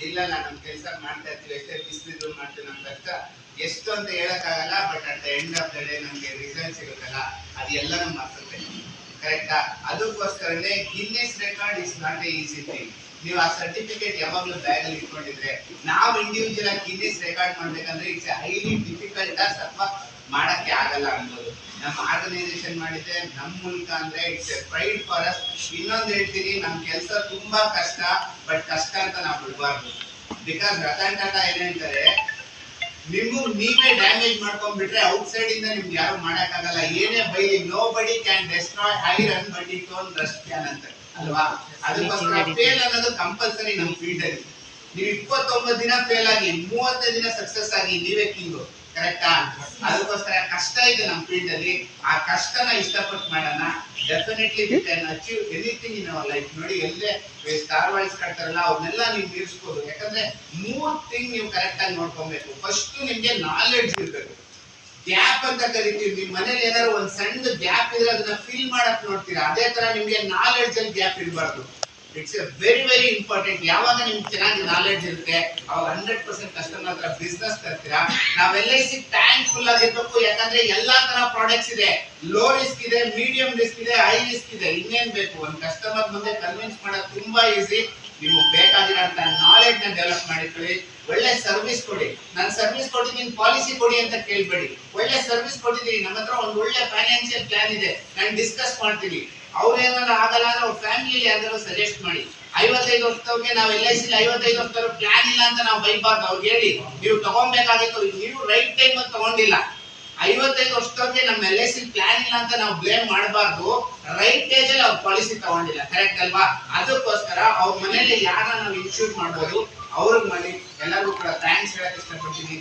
ಇಲ್ಲ ನಮ್ ಕೆಲಸ ಮಾಡ್ತಾ ಇರ್ತೀವಿ, ಎಷ್ಟೇ ಬಿಸಿಲಿದ್ರು ಮಾಡ್ತೀವಿ, ನಮ್ ಕಷ್ಟ ಎಷ್ಟು ಅಂತ ಹೇಳಕ್ಕಾಗಲ್ಲ. But at the end of the day ನಮ್ಗೆ ರಿಸಲ್ಟ್ ಸಿಗುತ್ತಲ್ಲ, ಅದೆಲ್ಲ ನಮ್ ಆಗ್ತದೆ. ಕರೆಕ್ಟಾ? ಅದಕ್ಕೋಸ್ಕರನೇ Guinness record is not A easy thing. ನೀವು ಆ ಸರ್ಟಿಫಿಕೇಟ್ ಯಾವಾಗ್ಲೂ ಬ್ಯಾಗ್ ಅಲ್ಲಿ ಇಟ್ಕೊಂಡಿದ್ರೆ, ನಾವು ಇಂಡಿವಿಜುವಲ್ ಆಗಿ ಗಿನ್ನೆಸ್ ರೆಕಾರ್ಡ್ ಮಾಡ್ಬೇಕಂದ್ರೆ ಇಟ್ಸ್ ಹೈಲಿ ಡಿಫಿಕಲ್ಟ್ ಅಥವಾ ಮಾಡಕ್ಕೆ ಆಗಲ್ಲ ಅನ್ಬೋದು. ನಮ್ಮ ಆರ್ಗನೈಸೇಷನ್ ಮಾಡಿದ್ರೆ ನಮ್ಮ ಮೂಲಕ ಅಂದ್ರೆ it's A pride for us. ಇನ್ನೊಂದು ಹೇಳ್ತೀನಿ, ನಮ್ ಕೆಲಸ ತುಂಬಾ ಕಷ್ಟ, ಬಟ್ ಕಷ್ಟ ಅಂತ ನಾವು ಬಿಡಬಾರ್ದು. ಬಿಕಾಸ್ ರತನ್ ಟಾಟಾ ಏನ್ ಹೇಳ್ತಾರೆ, ನೀವೇ ಡ್ಯಾಮೇಜ್ ಮಾಡ್ಕೊಂಡ್ಬಿಟ್ರೆ ಔಟ್ಸೈಡ್ ಇಂದ ನಿಮ್ಗೆ ಯಾರು ಮಾಡಕ್ಕಾಗಲ್ಲ. ಏನೇ ಬೈಲಿ, ನೋ ಬಡಿ can destroy iron but it own Rust can ಅಂತ ಅಲ್ವಾ? ಅದಕ್ಕೋಸ್ಕರ ಫೇಲ್ ಅನ್ನೋದು ಕಂಪಲ್ಸರಿ ನಮ್ಮ ಫೀಲ್ಡ್ ಅಲ್ಲಿ. ನೀವು 29 ದಿನ ಫೇಲ್ ಆಗಿ 30 ದಿನ ಸಕ್ಸಸ್ ಆಗಿ ನೀವೇ ಕಿಂಗು. ಕರೆಕ್ಟಾ? ಅದಕ್ಕೋಸ್ಕರ ಕಷ್ಟ ಇದೆ ನಮ್ಮ ಫೀಲ್ಡ್ ಅಲ್ಲಿ. ಆ ಕಷ್ಟನ ಇಷ್ಟಪಟ್ಟು ಮಾಡೋಣ. Definitely we can achieve anything in our life. ನೋಡಿ, ಎಲ್ಲೇ ಸ್ಟಾರ್ ವಾಯ್ಸ್ ಕಟ್ತಾರಲ್ಲ, ಅವನ್ನೆಲ್ಲ ನೀವು ಮೀರಿಸಬಹುದು. ಯಾಕಂದ್ರೆ 3 ಥಿಂಗ್ ನೀವು ಕರೆಕ್ಟ್ ಆಗಿ ನೋಡ್ಕೊಬೇಕು. ಫಸ್ಟ್ ನಿಮ್ಗೆ ನಾಲೆಡ್ಜ್ ಇರ್ಬೇಕು. ಗ್ಯಾಪ್ ಅಂತ ಕರಿತೀವಿ. ನಿಮ್ ಮನೇಲಿ ಏನಾದ್ರು ಒಂದ್ ಸಣ್ಣ ಗ್ಯಾಪ್ ಇದ್ರೆ ಅದನ್ನ ಫಿಲ್ ಮಾಡಕ್ ನೋಡ್ತೀರಾ. ಅದೇ ತರ ನಿಮ್ಗೆ ನಾಲೆಡ್ಜ್ ಅಲ್ಲಿ ಗ್ಯಾಪ್ ಇರಬಾರ್ದು. It's A very important. ಯಾವಾಗ ನಿಮ್ಗೆ ಚೆನ್ನಾಗಿ ನಾಲೆಡ್ಜ್ ಇರುತ್ತೆ, ಅವಾಗ 100% ಕಸ್ಟಮರ್ ಹತ್ರ ಬಿಸ್ನೆಸ್ ತರ್ತೀರಾ. ನಾವ್ LIC ಥ್ಯಾಂಕ್ಫುಲ್ ಆಗಿರ್ಬೇಕು. ಯಾಕಂದ್ರೆ ಎಲ್ಲಾ ತರ ಪ್ರಾಡಕ್ಟ್ಸ್ ಇದೆ. ಲೋ ರಿಸ್ಕ್ ಇದೆ, ಮೀಡಿಯಂ ರಿಸ್ಕ್ ಇದೆ, ಹೈ ರಿಸ್ಕ್ ಇದೆ. ಇನ್ನೇನ್ ಬೇಕು? ಒಂದ್ ಕಸ್ಟಮರ್ ಮುಂದೆ ಕನ್ವಿನ್ಸ್ ಮಾಡೋದು ತುಂಬಾ ಈಸಿ. ನಿಮ್ಗೆ ಬೇಕಾಗಿರೋಂತ ನಾಲೆಡ್ಜ್ ನ ಡೆವಲಪ್ ಮಾಡಿಕೊಳ್ಳಿ. ಒಳ್ಳೆ ಸರ್ವಿಸ್ ಕೊಡಿ. ನಾನು ಸರ್ವಿಸ್ ಕೊಟ್ಟಿದ್ದೀನಿ, ಪಾಲಿಸಿ ಕೊಡಿ ಅಂತ ಕೇಳ್ಬೇಡಿ. ಒಳ್ಳೆ ಸರ್ವಿಸ್ ಕೊಟ್ಟಿದ್ದೀನಿ, ನಮ್ಮ ಹತ್ರ ಒಂದು ಒಳ್ಳೆ ಫೈನಾನ್ಷಿಯಲ್ ಪ್ಲಾನ್ ಇದೆ, ನಾನು ಡಿಸ್ಕಸ್ ಮಾಡ್ತೀನಿ. ಅವ್ರೇನಾದ್ರು ಆಗಲ್ಲ ಅಂದ್ರೆ ಅವ್ರ ಫ್ಯಾಮಿಲಿ ಯಾವ್ದಾದ್ರು ಸಜೆಸ್ಟ್ ಮಾಡಿ. 55 ವರ್ಷದವ್ರಿಗೆ ನಾವು LIC 55 ವರ್ಷದವ್ರ ಪ್ಲಾನ್ ಇಲ್ಲ ಅಂತ ನಾವು ಬೈಬಾರ್ದು. ಅವ್ರಿಗೆ ಹೇಳಿ, ನೀವು ತಗೊಬೇಕಾಗಿತ್ತು, ನೀವು ರೈಟ್ ಟೈಮ್ ಅಲ್ಲಿ ತಗೊಂಡಿಲ್ಲ. 55 ವರ್ಷದವ್ರಿಗೆ ನಮ್ಮ LIC ಪ್ಲಾನ್ ಇಲ್ಲ ಅಂತ ನಾವು ಬ್ಲೇಮ್ ಮಾಡಬಾರ್ದು. ರೈಟ್ ಏಜ್ ಅಲ್ಲಿ ಅವ್ರ ಪಾಲಿಸಿ ತಗೊಂಡಿಲ್ಲ. ಕರೆಕ್ಟ್ ಅಲ್ವಾ? ಅದಕ್ಕೋಸ್ಕರ ಅವ್ರ ಮನೇಲಿ ಯಾರನ್ನ ನಾವು ಇನ್ಶೂರ್ ಮಾಡ್ಬೋದು, ಅವ್ರಿಗೆ ಮಾಡಿ. ಎಲ್ಲರಿಗೂ ಕೂಡ ಥ್ಯಾಂಕ್ಸ್ ಹೇಳಕ್ ಇಷ್ಟಪಡ್ತೀನಿ.